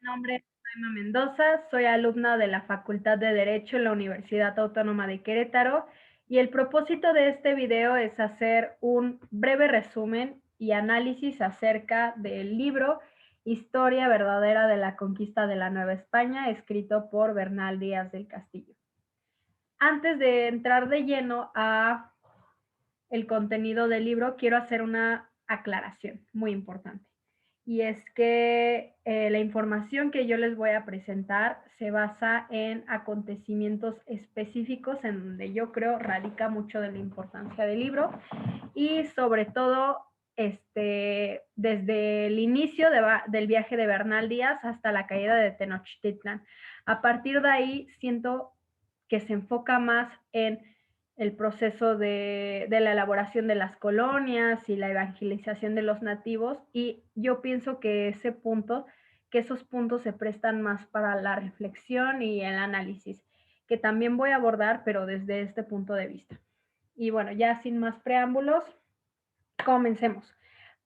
Nombre es Emma Mendoza, soy alumna de la Facultad de Derecho en la Universidad Autónoma de Querétaro y el propósito de este video es hacer un breve resumen y análisis acerca del libro Historia verdadera de la conquista de la Nueva España, escrito por Bernal Díaz del Castillo. Antes de entrar de lleno a el contenido del libro, quiero hacer una aclaración muy importante. Y es que la información que yo les voy a presentar se basa en acontecimientos específicos en donde yo creo radica mucho de la importancia del libro y sobre todo desde el inicio del viaje de Bernal Díaz hasta la caída de Tenochtitlan. A partir de ahí siento que se enfoca más en el proceso de la elaboración de las colonias y la evangelización de los nativos, y yo pienso que esos puntos se prestan más para la reflexión y el análisis, que también voy a abordar, pero desde este punto de vista. Y bueno, ya sin más preámbulos, comencemos.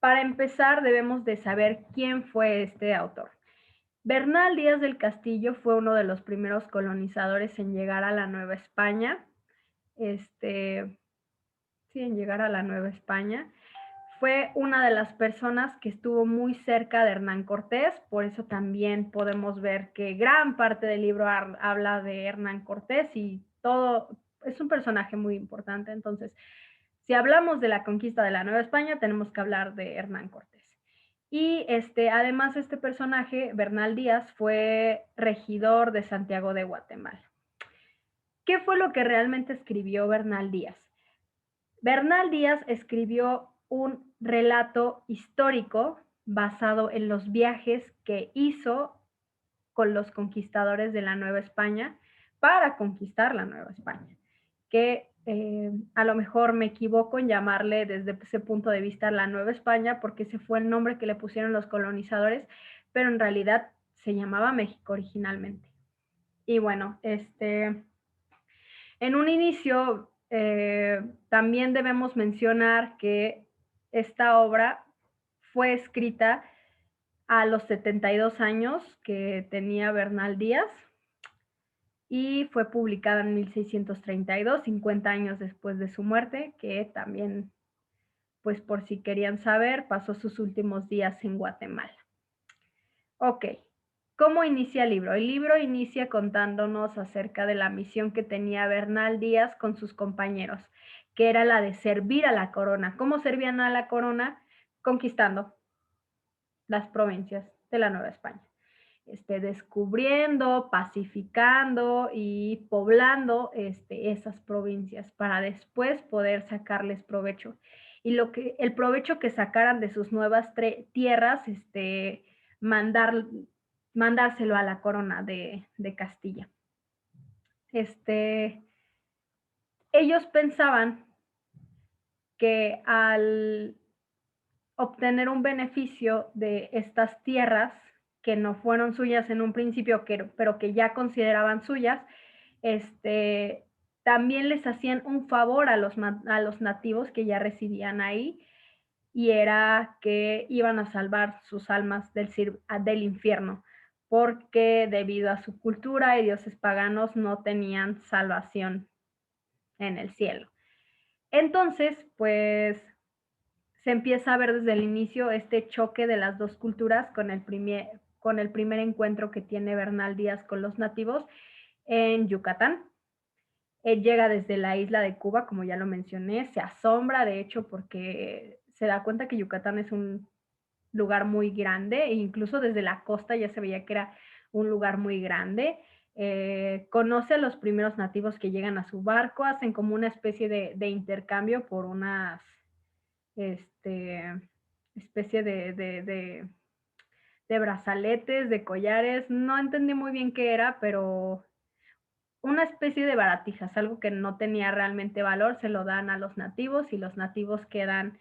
Para empezar, debemos de saber quién fue este autor. Bernal Díaz del Castillo fue uno de los primeros colonizadores en llegar a la Nueva España. Sí, en llegar a la Nueva España. Fue una de las personas que estuvo muy cerca de Hernán Cortés, por eso también podemos ver que gran parte del libro habla de Hernán Cortés y todo es un personaje muy importante. Entonces, si hablamos de la conquista de la Nueva España, tenemos que hablar de Hernán Cortés. Y además este personaje, Bernal Díaz, fue regidor de Santiago de Guatemala. ¿Qué fue lo que realmente escribió Bernal Díaz? Bernal Díaz escribió un relato histórico basado en los viajes que hizo con los conquistadores de la Nueva España para conquistar la Nueva España, que a lo mejor me equivoco en llamarle desde ese punto de vista la Nueva España, porque ese fue el nombre que le pusieron los colonizadores, pero en realidad se llamaba México originalmente. Y bueno, en un inicio, también debemos mencionar que esta obra fue escrita a los 72 años que tenía Bernal Díaz y fue publicada en 1632, 50 años después de su muerte, que también, pues por si querían saber, pasó sus últimos días en Guatemala. Ok, ¿cómo inicia el libro? El libro inicia contándonos acerca de la misión que tenía Bernal Díaz con sus compañeros, que era la de servir a la corona. ¿Cómo servían a la corona? Conquistando las provincias de la Nueva España. Descubriendo, pacificando y poblando esas provincias para después poder sacarles provecho. Y el provecho que sacaran de sus nuevas tierras, mandar, mandárselo a la corona de Castilla. Ellos pensaban que al obtener un beneficio de estas tierras que no fueron suyas en un principio, pero que ya consideraban suyas, también les hacían un favor a los nativos que ya residían ahí, y era que iban a salvar sus almas del infierno, porque debido a su cultura y dioses paganos no tenían salvación en el cielo. Entonces, pues se empieza a ver desde el inicio este choque de las dos culturas con el primer encuentro que tiene Bernal Díaz con los nativos en Yucatán. Él llega desde la isla de Cuba, como ya lo mencioné, se asombra de hecho porque se da cuenta que Yucatán es un lugar muy grande e incluso desde la costa ya se veía que era un lugar muy grande. Conoce a los primeros nativos que llegan a su barco, hacen como una especie de intercambio por unas especie de brazaletes, de collares, no entendí muy bien qué era, pero una especie de baratijas, algo que no tenía realmente valor, se lo dan a los nativos y los nativos quedan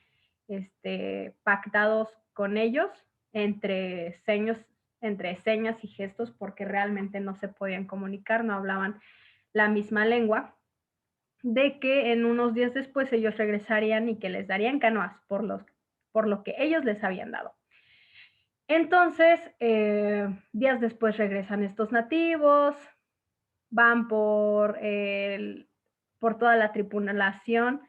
pactados con ellos entre señas y gestos, porque realmente no se podían comunicar, no hablaban la misma lengua, de que en unos días después ellos regresarían y que les darían canoas por lo que ellos les habían dado. Entonces, días después regresan estos nativos, van por toda la tripulación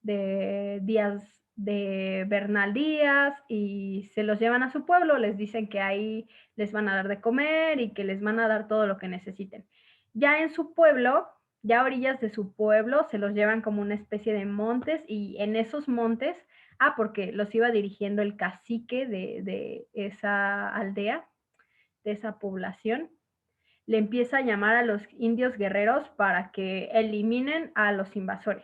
de Díaz de Bernal Díaz y se los llevan a su pueblo, les dicen que ahí les van a dar de comer y que les van a dar todo lo que necesiten. Ya en su pueblo, ya a orillas de su pueblo, se los llevan como una especie de montes y en esos montes, porque los iba dirigiendo el cacique de esa aldea, de esa población, le empieza a llamar a los indios guerreros para que eliminen a los invasores.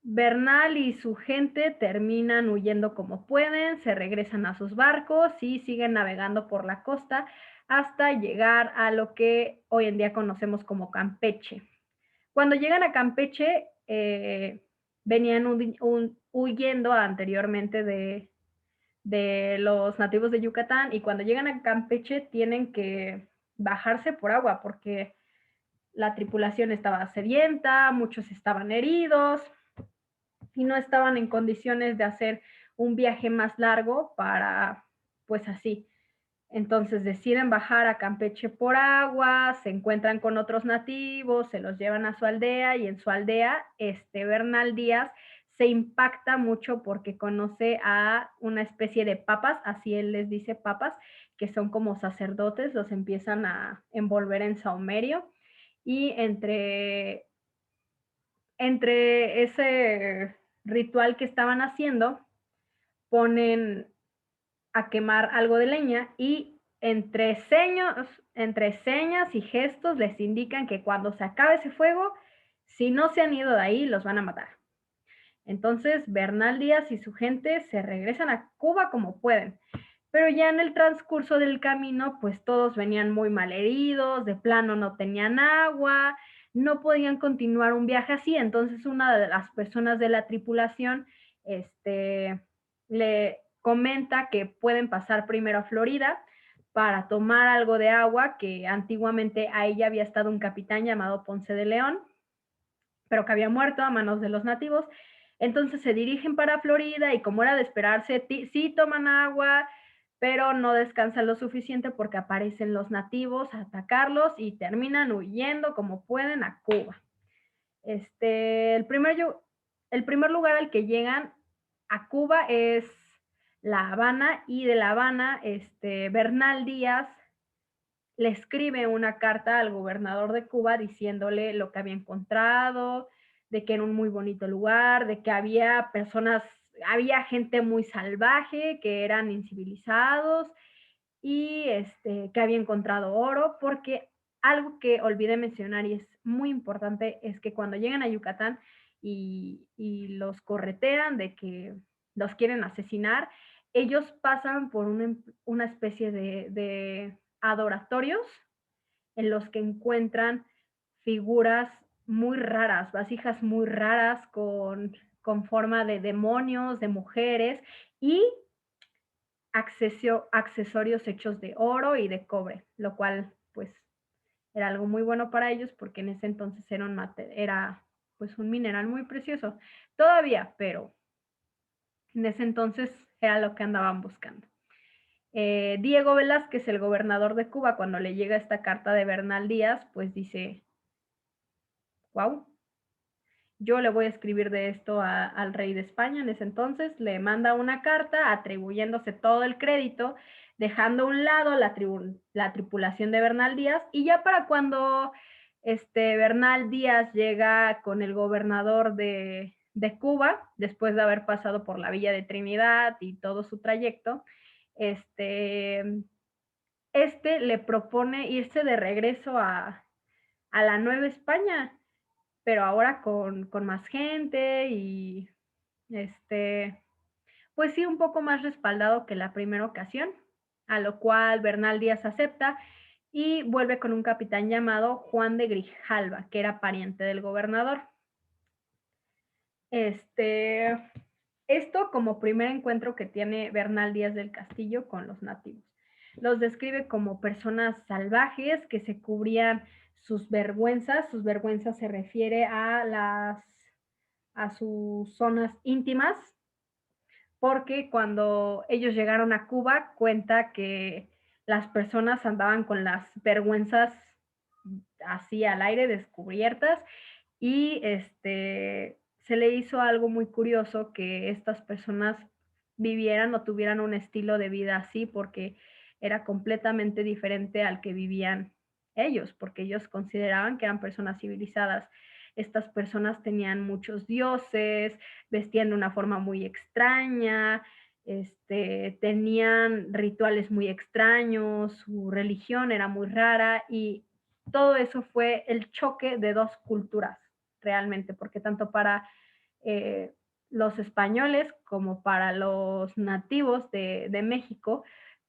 Bernal y su gente terminan huyendo como pueden, se regresan a sus barcos y siguen navegando por la costa hasta llegar a lo que hoy en día conocemos como Campeche. Cuando llegan a Campeche, venían huyendo anteriormente de los nativos de Yucatán y cuando llegan a Campeche tienen que bajarse por agua porque la tripulación estaba sedienta, muchos estaban heridos y no estaban en condiciones de hacer un viaje más largo para, pues así. Entonces deciden bajar a Campeche por agua, se encuentran con otros nativos, se los llevan a su aldea y en su aldea, Bernal Díaz se impacta mucho porque conoce a una especie de papas, así él les dice papas, que son como sacerdotes, los empiezan a envolver en saumerio y entre ese ritual que estaban haciendo, ponen a quemar algo de leña y entre señas y gestos les indican que cuando se acabe ese fuego, si no se han ido de ahí, los van a matar. Entonces, Bernal Díaz y su gente se regresan a Cuba como pueden. Pero ya en el transcurso del camino, pues todos venían muy mal heridos, de plano no tenían agua, no podían continuar un viaje así. Entonces, una de las personas de la tripulación, le comenta que pueden pasar primero a Florida para tomar algo de agua, que antiguamente ahí ya había estado un capitán llamado Ponce de León, pero que había muerto a manos de los nativos. Entonces se dirigen para Florida y como era de esperarse, sí toman agua, pero no descansan lo suficiente porque aparecen los nativos a atacarlos y terminan huyendo como pueden a Cuba. El primer lugar al que llegan a Cuba es La Habana y de La Habana, Bernal Díaz le escribe una carta al gobernador de Cuba diciéndole lo que había encontrado, de que era un muy bonito lugar, de que había gente muy salvaje, que eran incivilizados y que había encontrado oro, porque algo que olvidé mencionar y es muy importante es que cuando llegan a Yucatán y los corretean de que los quieren asesinar, ellos pasan por una especie de adoratorios en los que encuentran figuras muy raras, vasijas muy raras con forma de demonios, de mujeres y accesorios hechos de oro y de cobre, lo cual pues era algo muy bueno para ellos porque en ese entonces era pues un mineral muy precioso. Todavía, pero en ese entonces era lo que andaban buscando. Diego Velázquez, el gobernador de Cuba, cuando le llega esta carta de Bernal Díaz, pues dice, wow, yo le voy a escribir de esto al rey de España en ese entonces, le manda una carta atribuyéndose todo el crédito, dejando a un lado la tripulación de Bernal Díaz, y ya para cuando Bernal Díaz llega con el gobernador de Cuba, después de haber pasado por la Villa de Trinidad y todo su trayecto, le propone irse de regreso a la Nueva España, pero ahora con más gente y pues sí, un poco más respaldado que la primera ocasión, a lo cual Bernal Díaz acepta y vuelve con un capitán llamado Juan de Grijalva, que era pariente del gobernador. Esto como primer encuentro que tiene Bernal Díaz del Castillo con los nativos. Los describe como personas salvajes que se cubrían sus vergüenzas se refiere a sus zonas íntimas, porque cuando ellos llegaron a Cuba, cuenta que las personas andaban con las vergüenzas así al aire, descubiertas, y se le hizo algo muy curioso que estas personas vivieran o tuvieran un estilo de vida así, porque era completamente diferente al que vivían ellos, porque ellos consideraban que eran personas civilizadas. Estas personas tenían muchos dioses, vestían de una forma muy extraña, tenían rituales muy extraños, su religión era muy rara y todo eso fue el choque de dos culturas realmente, porque tanto para eh, los españoles como para los nativos de México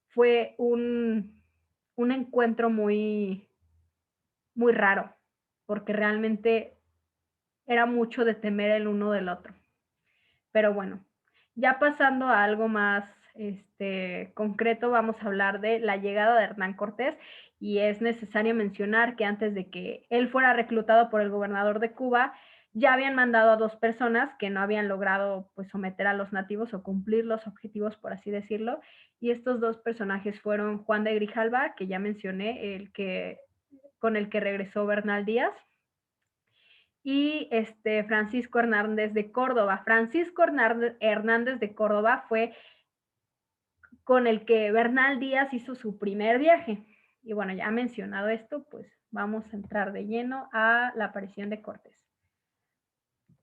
fue un encuentro muy, muy raro, porque realmente era mucho de temer el uno del otro. Pero bueno, ya pasando a algo más concreto, vamos a hablar de la llegada de Hernán Cortés y es necesario mencionar que antes de que él fuera reclutado por el gobernador de Cuba, ya habían mandado a dos personas que no habían logrado pues someter a los nativos o cumplir los objetivos, por así decirlo, y estos dos personajes fueron Juan de Grijalva, que ya mencioné, con el que regresó Bernal Díaz, y Francisco Hernández de Córdoba. Francisco Hernández de Córdoba fue con el que Bernal Díaz hizo su primer viaje. Y bueno, ya mencionado esto, pues vamos a entrar de lleno a la aparición de Cortés.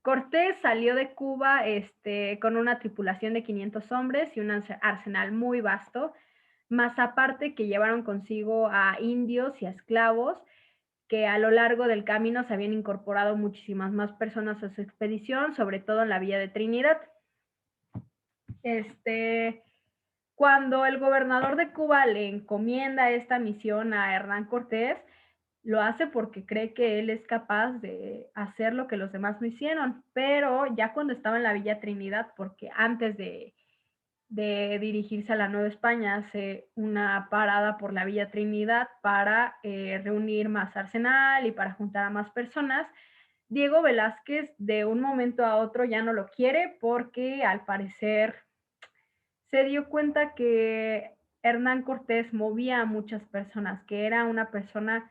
Cortés salió de Cuba con una tripulación de 500 hombres y un arsenal muy vasto, más aparte que llevaron consigo a indios y a esclavos, que a lo largo del camino se habían incorporado muchísimas más personas a su expedición, sobre todo en la Villa de Trinidad. Cuando el gobernador de Cuba le encomienda esta misión a Hernán Cortés, lo hace porque cree que él es capaz de hacer lo que los demás no hicieron, pero ya cuando estaba en la Villa Trinidad, porque antes de dirigirse a la Nueva España, hace una parada por la Villa Trinidad para reunir más arsenal y para juntar a más personas. Diego Velázquez de un momento a otro ya no lo quiere porque al parecer se dio cuenta que Hernán Cortés movía a muchas personas, que era una persona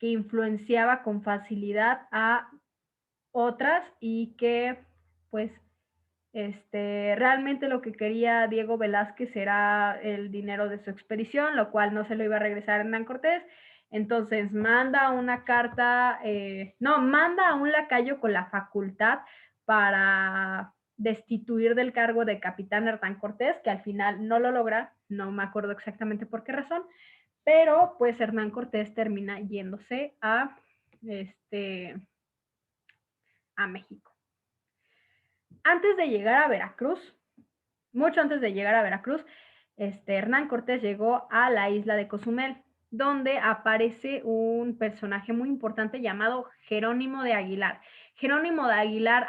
que influenciaba con facilidad a otras y que pues realmente lo que quería Diego Velázquez era el dinero de su expedición, lo cual no se lo iba a regresar a Hernán Cortés. Entonces manda una carta, manda a un lacayo con la facultad para destituir del cargo de capitán Hernán Cortés, que al final no lo logra, no me acuerdo exactamente por qué razón, pero pues Hernán Cortés termina yéndose a México. Antes de llegar a Veracruz, mucho antes de llegar a Veracruz, Hernán Cortés llegó a la isla de Cozumel, donde aparece un personaje muy importante llamado Jerónimo de Aguilar. Jerónimo de Aguilar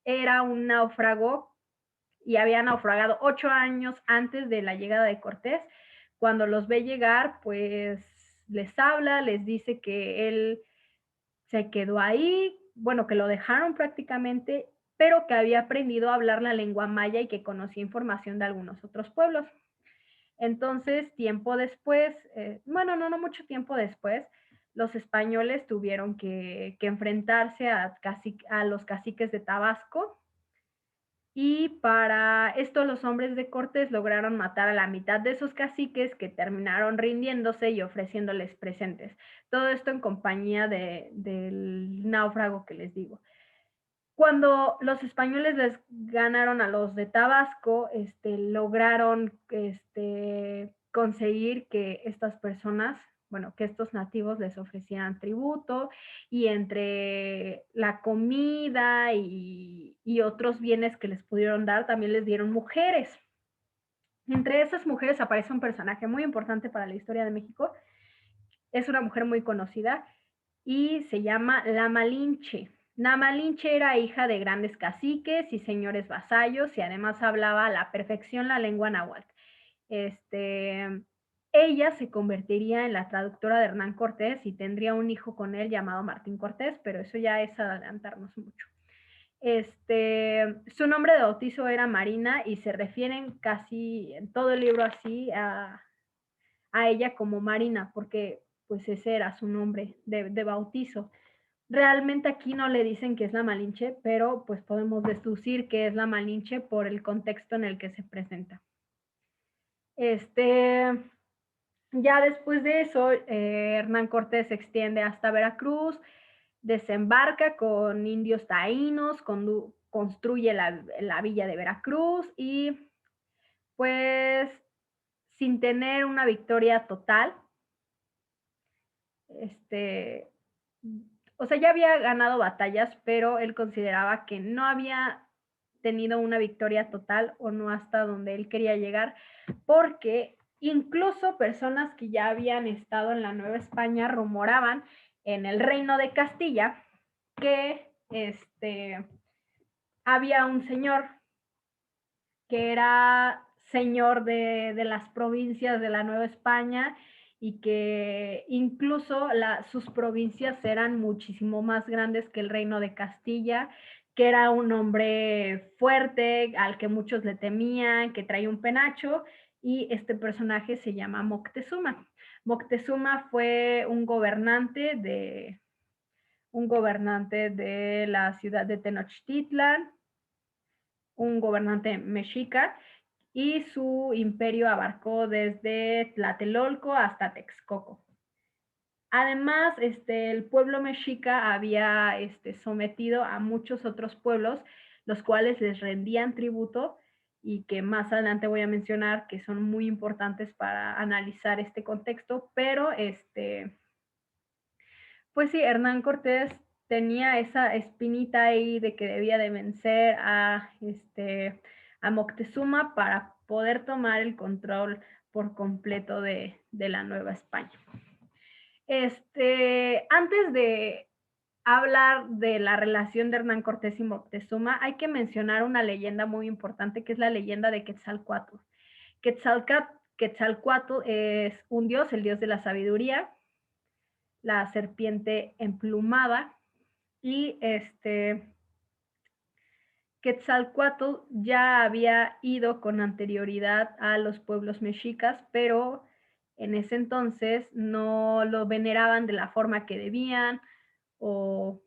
era un náufrago y había naufragado 8 años antes de la llegada de Cortés. Cuando los ve llegar, pues les habla, les dice que él se quedó ahí, bueno, que lo dejaron prácticamente, pero que había aprendido a hablar la lengua maya y que conocía información de algunos otros pueblos. Entonces, tiempo después, no mucho tiempo después, los españoles tuvieron que enfrentarse a los caciques de Tabasco, y para esto los hombres de Cortés lograron matar a la mitad de esos caciques, que terminaron rindiéndose y ofreciéndoles presentes. Todo esto en compañía del náufrago que les digo. Cuando los españoles les ganaron a los de Tabasco, lograron conseguir que estas personas, bueno, que estos nativos les ofrecieran tributo, y entre la comida y otros bienes que les pudieron dar, también les dieron mujeres. Entre esas mujeres aparece un personaje muy importante para la historia de México. Es una mujer muy conocida y se llama La Malinche. La Malinche era hija de grandes caciques y señores vasallos y además hablaba a la perfección la lengua náhuatl. Ella se convertiría en la traductora de Hernán Cortés y tendría un hijo con él llamado Martín Cortés, pero eso ya es adelantarnos mucho. Su nombre de bautizo era Marina y se refieren casi en todo el libro así a ella como Marina, porque pues ese era su nombre de bautizo. Realmente aquí no le dicen que es la Malinche, pero pues podemos deducir que es la Malinche por el contexto en el que se presenta. Ya después de eso, Hernán Cortés se extiende hasta Veracruz, desembarca con indios taínos, construye la villa de Veracruz y pues sin tener una victoria total, este, o sea, ya había ganado batallas, pero él consideraba que no había tenido una victoria total o no hasta donde él quería llegar, porque incluso personas que ya habían estado en la Nueva España rumoraban en el Reino de Castilla que había un señor que era señor de las provincias de la Nueva España y que incluso sus provincias eran muchísimo más grandes que el Reino de Castilla, que era un hombre fuerte, al que muchos le temían, que traía un penacho, y este personaje se llama Moctezuma. Moctezuma fue un gobernante de la ciudad de Tenochtitlan, un gobernante mexica, y su imperio abarcó desde Tlatelolco hasta Texcoco. Además, el pueblo mexica había sometido a muchos otros pueblos, los cuales les rendían tributo y que más adelante voy a mencionar que son muy importantes para analizar este contexto, pero pues sí, Hernán Cortés tenía esa espinita ahí de que debía de vencer a Moctezuma para poder tomar el control por completo de la Nueva España. Antes de hablar de la relación de Hernán Cortés y Moctezuma, hay que mencionar una leyenda muy importante que es la leyenda de Quetzalcóatl. Quetzalcóatl es un dios, el dios de la sabiduría, la serpiente emplumada, y Quetzalcóatl ya había ido con anterioridad a los pueblos mexicas, pero en ese entonces no lo veneraban de la forma que debían, o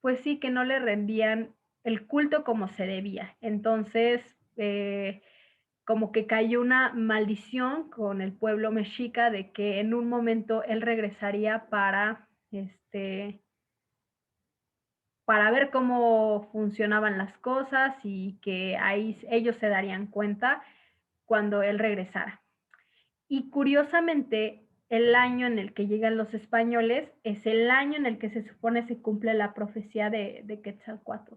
pues sí, que no le rendían el culto como se debía. Entonces, como que cayó una maldición con el pueblo mexica de que en un momento él regresaría para ver cómo funcionaban las cosas y que ahí ellos se darían cuenta cuando él regresara. Y curiosamente, el año en el que llegan los españoles es el año en el que se supone se cumple la profecía de Quetzalcóatl.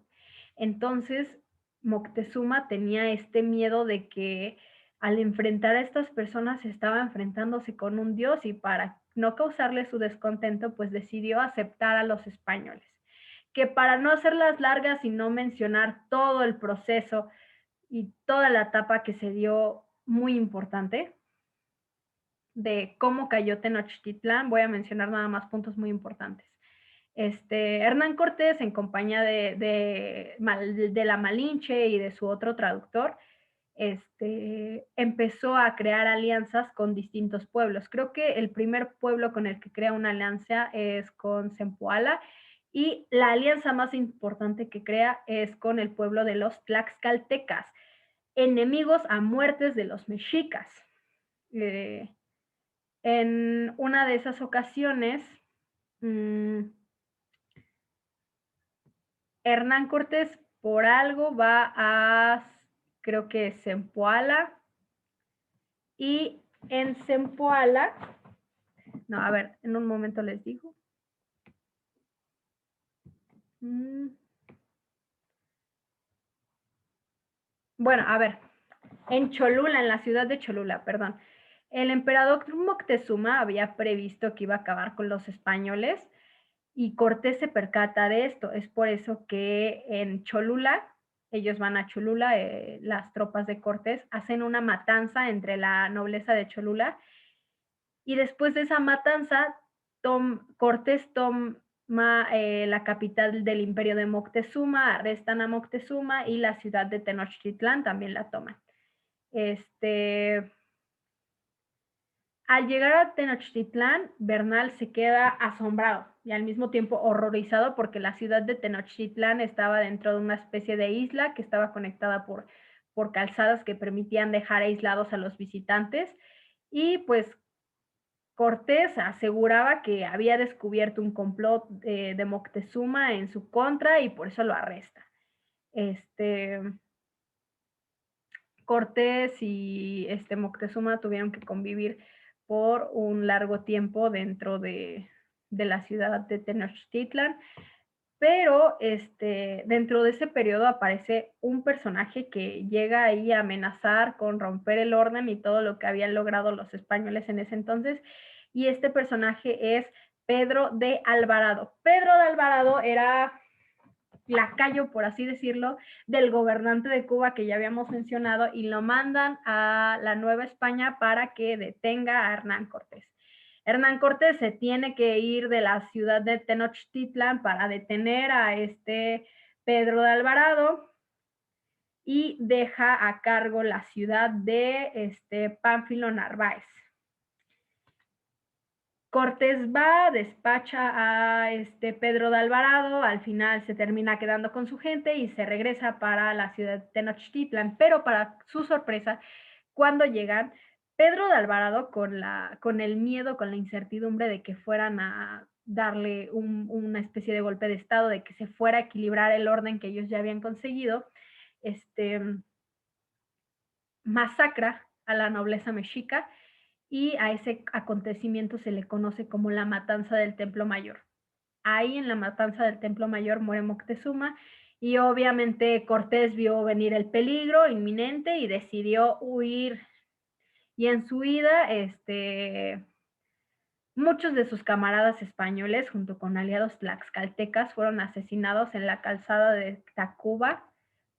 Entonces, Moctezuma tenía este miedo de que al enfrentar a estas personas estaba enfrentándose con un dios y para no causarle su descontento, pues decidió aceptar a los españoles. Que para no hacerlas largas y no mencionar todo el proceso y toda la etapa que se dio muy importante, de cómo cayó Tenochtitlán, voy a mencionar nada más puntos muy importantes. Hernán Cortés, en compañía de la Malinche y de su otro traductor, empezó a crear alianzas con distintos pueblos. Creo que el primer pueblo con el que crea una alianza es con Zempoala, y la alianza más importante que crea es con el pueblo de los tlaxcaltecas, enemigos a muertes de los mexicas. En una de esas ocasiones, Hernán Cortés por algo va creo que Zempoala, y en Zempoala, no, a ver, en un momento les digo. Bueno, a ver, en Cholula, en la ciudad de Cholula, perdón, el emperador Moctezuma había previsto que iba a acabar con los españoles y Cortés se percata de esto. Es por eso que en Cholula, ellos van a Cholula, las tropas de Cortés hacen una matanza entre la nobleza de Cholula, y después de esa matanza, Cortés la capital del imperio de Moctezuma, arrestan a Moctezuma y la ciudad de Tenochtitlán también la toman. Al llegar a Tenochtitlán, Bernal se queda asombrado y al mismo tiempo horrorizado porque la ciudad de Tenochtitlán estaba dentro de una especie de isla que estaba conectada por calzadas que permitían dejar aislados a los visitantes. Y pues Cortés aseguraba que había descubierto un complot de Moctezuma en su contra y por eso lo arresta. Cortés y Moctezuma tuvieron que convivir por un largo tiempo dentro de la ciudad de Tenochtitlan, pero dentro de ese periodo aparece un personaje que llega ahí a amenazar con romper el orden y todo lo que habían logrado los españoles en ese entonces, y este personaje es Pedro de Alvarado. Pedro de Alvarado era lacayo, por así decirlo, del gobernante de Cuba que ya habíamos mencionado, y lo mandan a la Nueva España para que detenga a Hernán Cortés. Hernán Cortés se tiene que ir de la ciudad de Tenochtitlan para detener a Pedro de Alvarado y deja a cargo la ciudad de Pánfilo Narváez. Cortés va, despacha a Pedro de Alvarado, al final se termina quedando con su gente y se regresa para la ciudad de Tenochtitlan, pero para su sorpresa, cuando llegan, Pedro de Alvarado con el miedo, con la incertidumbre de que fueran a darle una especie de golpe de estado, de que se fuera a equilibrar el orden que ellos ya habían conseguido, masacra a la nobleza mexica, y a ese acontecimiento se le conoce como la matanza del Templo Mayor. Ahí en la matanza del Templo Mayor muere Moctezuma y obviamente Cortés vio venir el peligro inminente y decidió huir. Y en su huida, muchos de sus camaradas españoles, junto con aliados tlaxcaltecas, fueron asesinados en la calzada de Tacuba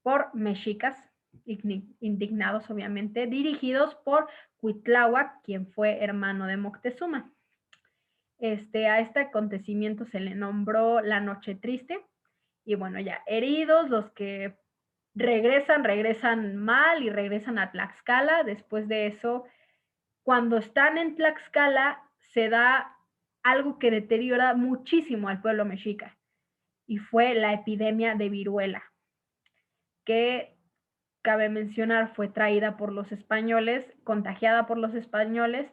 por mexicas, indignados obviamente, dirigidos por Cuitláhuac, quien fue hermano de Moctezuma. A este acontecimiento se le nombró la Noche Triste, y bueno, ya heridos, los que regresan mal y regresan a Tlaxcala. Después de eso, cuando están en Tlaxcala, se da algo que deteriora muchísimo al pueblo mexica, y fue la epidemia de viruela, que cabe mencionar fue traída por los españoles, contagiada por los españoles,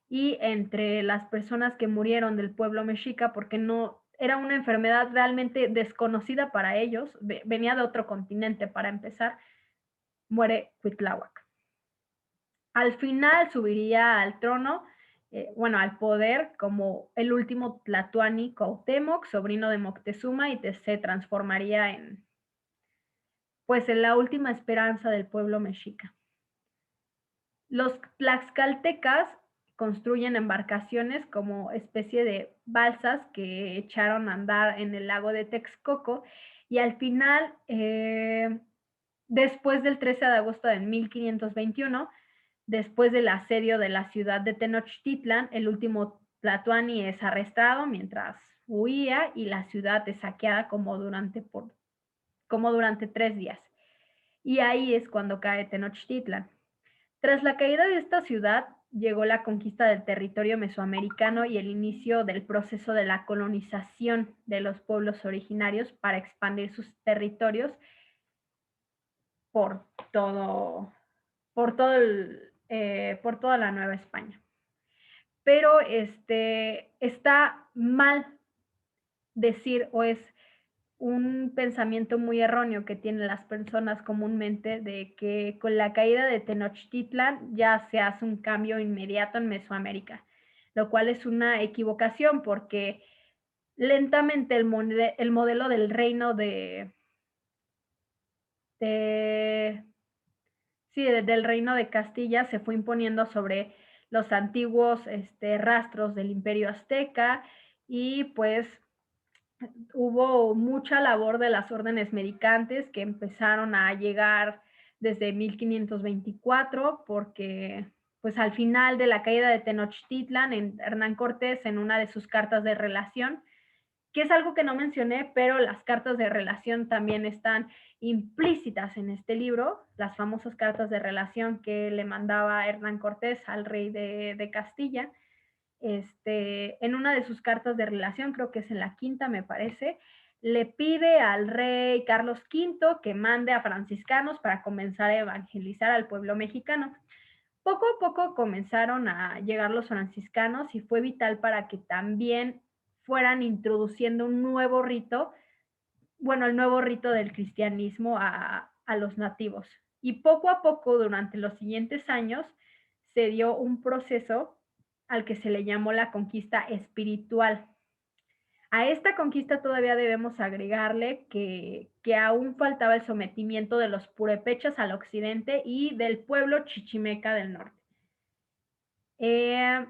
y entre las personas que murieron del pueblo mexica, porque no era una enfermedad realmente desconocida para ellos, venía de otro continente para empezar, muere Cuitláhuac. Al final subiría al trono, al poder, como el último Tlatoani Cuauhtémoc, sobrino de Moctezuma, y se transformaría en la última esperanza del pueblo mexica. Los tlaxcaltecas construyen embarcaciones como especie de balsas que echaron a andar en el lago de Texcoco, y al final, después del 13 de agosto de 1521, después del asedio de la ciudad de Tenochtitlan, el último Tlatoani es arrestado mientras huía, y la ciudad es saqueada como durante 3 días. Y ahí es cuando cae Tenochtitlan. Tras la caída de esta ciudad, llegó la conquista del territorio mesoamericano y el inicio del proceso de la colonización de los pueblos originarios para expandir sus territorios por toda la Nueva España. Pero está mal decir, o es un pensamiento muy erróneo que tienen las personas comúnmente, de que con la caída de Tenochtitlan ya se hace un cambio inmediato en Mesoamérica, lo cual es una equivocación, porque lentamente el modelo del reino del reino de Castilla se fue imponiendo sobre los antiguos rastros del Imperio Azteca, y pues hubo mucha labor de las órdenes mendicantes que empezaron a llegar desde 1524, porque pues al final de la caída de Tenochtitlan, Hernán Cortés, en una de sus cartas de relación, que es algo que no mencioné, pero las cartas de relación también están implícitas en este libro, las famosas cartas de relación que le mandaba Hernán Cortés al rey de Castilla. En una de sus cartas de relación, creo que es en la quinta, me parece, le pide al rey Carlos V que mande a franciscanos para comenzar a evangelizar al pueblo mexicano. Poco a poco comenzaron a llegar los franciscanos y fue vital para que también fueran introduciendo un nuevo rito, bueno, el nuevo rito del cristianismo a los nativos. Y poco a poco, durante los siguientes años, se dio un proceso al que se le llamó la conquista espiritual. A esta conquista todavía debemos agregarle que aún faltaba el sometimiento de los purépechas al occidente y del pueblo chichimeca del norte. Eh,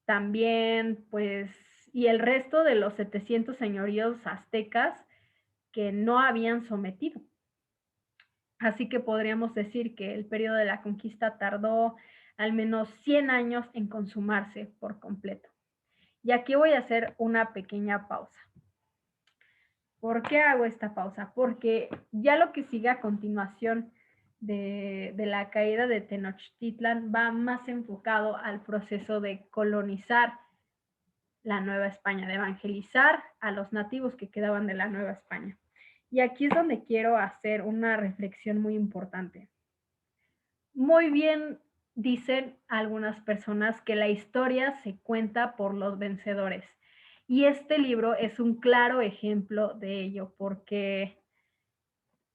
También, pues, y el resto de los 700 señoríos aztecas que no habían sometido. Así que podríamos decir que el periodo de la conquista tardó al menos 100 años en consumarse por completo. Y aquí voy a hacer una pequeña pausa. ¿Por qué hago esta pausa? Porque ya lo que sigue a continuación de la caída de Tenochtitlan va más enfocado al proceso de colonizar la Nueva España, de evangelizar a los nativos que quedaban de la Nueva España. Y aquí es donde quiero hacer una reflexión muy importante. Muy bien dicen algunas personas que la historia se cuenta por los vencedores. Y este libro es un claro ejemplo de ello, porque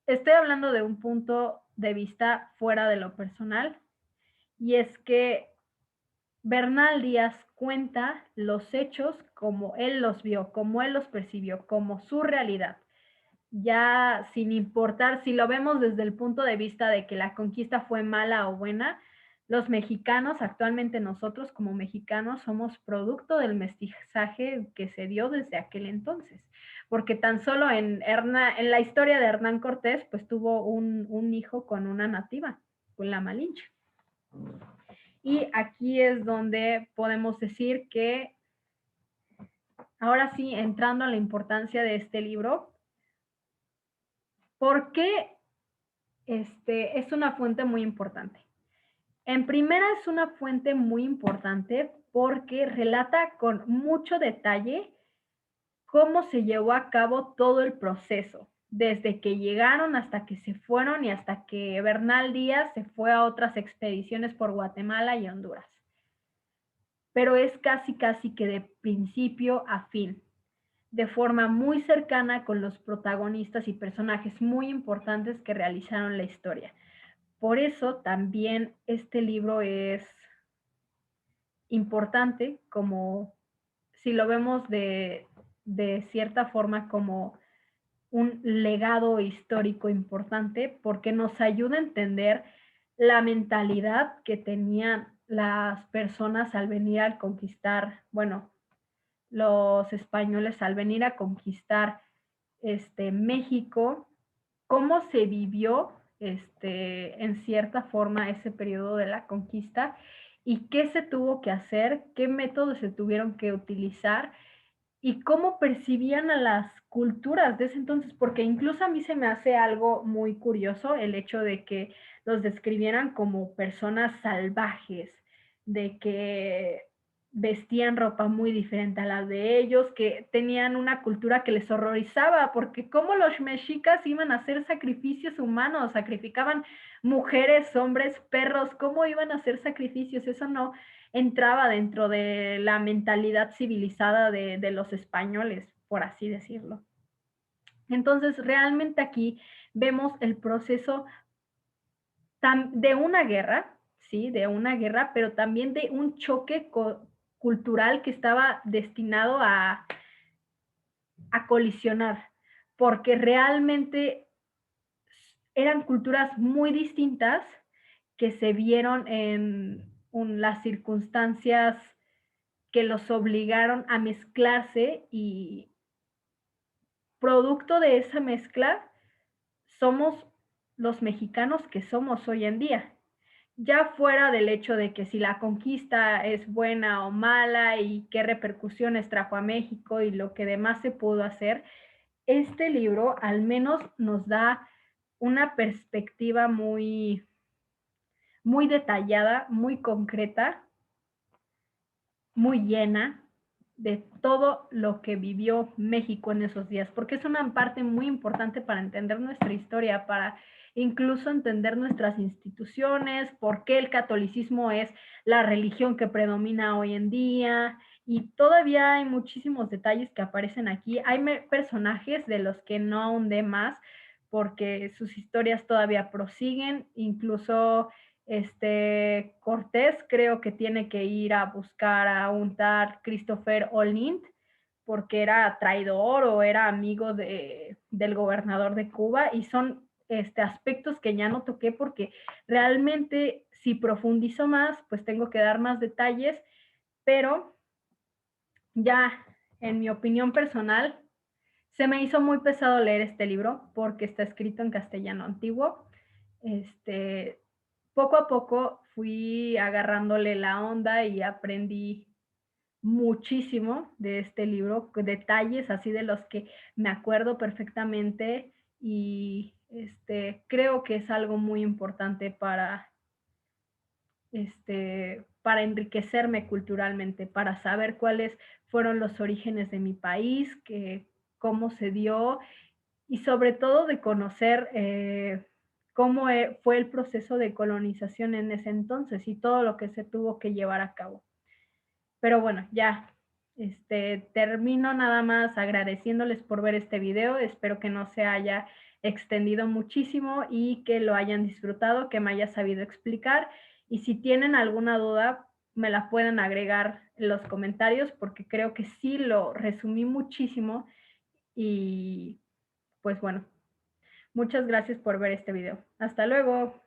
estoy hablando de un punto de vista fuera de lo personal, y es que Bernal Díaz cuenta los hechos como él los vio, como él los percibió, como su realidad. Ya sin importar si lo vemos desde el punto de vista de que la conquista fue mala o buena, los mexicanos, actualmente nosotros como mexicanos, somos producto del mestizaje que se dio desde aquel entonces. Porque tan solo en la historia de Hernán Cortés, pues tuvo un hijo con una nativa, con la Malinche. Y aquí es donde podemos decir que, ahora sí, entrando a la importancia de este libro, ¿por qué es una fuente muy importante? En primera, es una fuente muy importante porque relata con mucho detalle cómo se llevó a cabo todo el proceso, desde que llegaron hasta que se fueron y hasta que Bernal Díaz se fue a otras expediciones por Guatemala y Honduras. Pero es casi que de principio a fin, de forma muy cercana con los protagonistas y personajes muy importantes que realizaron la historia. Por eso también este libro es importante, como si lo vemos de cierta forma como un legado histórico importante, porque nos ayuda a entender la mentalidad que tenían las personas al venir a conquistar, bueno, los españoles al venir a conquistar México, cómo se vivió en cierta forma ese periodo de la conquista y qué se tuvo que hacer, qué métodos se tuvieron que utilizar y cómo percibían a las culturas de ese entonces, porque incluso a mí se me hace algo muy curioso el hecho de que los describieran como personas salvajes, de que vestían ropa muy diferente a la de ellos, que tenían una cultura que les horrorizaba, porque cómo los mexicas iban a hacer sacrificios humanos, sacrificaban mujeres, hombres, perros, cómo iban a hacer sacrificios, eso no entraba dentro de la mentalidad civilizada de los españoles, por así decirlo. Entonces, realmente aquí vemos el proceso de una guerra, ¿sí? De una guerra, pero también de un choque cultural que estaba destinado a colisionar, porque realmente eran culturas muy distintas que se vieron en las circunstancias que los obligaron a mezclarse, y producto de esa mezcla somos los mexicanos que somos hoy en día, ya fuera del hecho de que si la conquista es buena o mala y qué repercusiones trajo a México y lo que demás se pudo hacer, este libro al menos nos da una perspectiva muy detallada, muy concreta, muy llena de todo lo que vivió México en esos días, porque es una parte muy importante para entender nuestra historia, para incluso entender nuestras instituciones, por qué el catolicismo es la religión que predomina hoy en día, y todavía hay muchísimos detalles que aparecen aquí. Hay personajes de los que no ahondé más, porque sus historias todavía prosiguen, incluso Cortés creo que tiene que ir a buscar a un tal Christopher Olint porque era traidor o era amigo del gobernador de Cuba y son aspectos que ya no toqué porque realmente si profundizo más, pues tengo que dar más detalles, pero ya en mi opinión personal, se me hizo muy pesado leer este libro porque está escrito en castellano antiguo. Este, Poco a poco fui agarrándole la onda y aprendí muchísimo de este libro, detalles así de los que me acuerdo perfectamente y creo que es algo muy importante para enriquecerme culturalmente, para saber cuáles fueron los orígenes de mi país, cómo se dio y sobre todo de conocer cómo fue el proceso de colonización en ese entonces y todo lo que se tuvo que llevar a cabo. Pero bueno, ya termino nada más agradeciéndoles por ver este video. Espero que no se haya extendido muchísimo y que lo hayan disfrutado, que me haya sabido explicar. Y si tienen alguna duda, me la pueden agregar en los comentarios porque creo que sí lo resumí muchísimo y pues bueno, muchas gracias por ver este video. Hasta luego.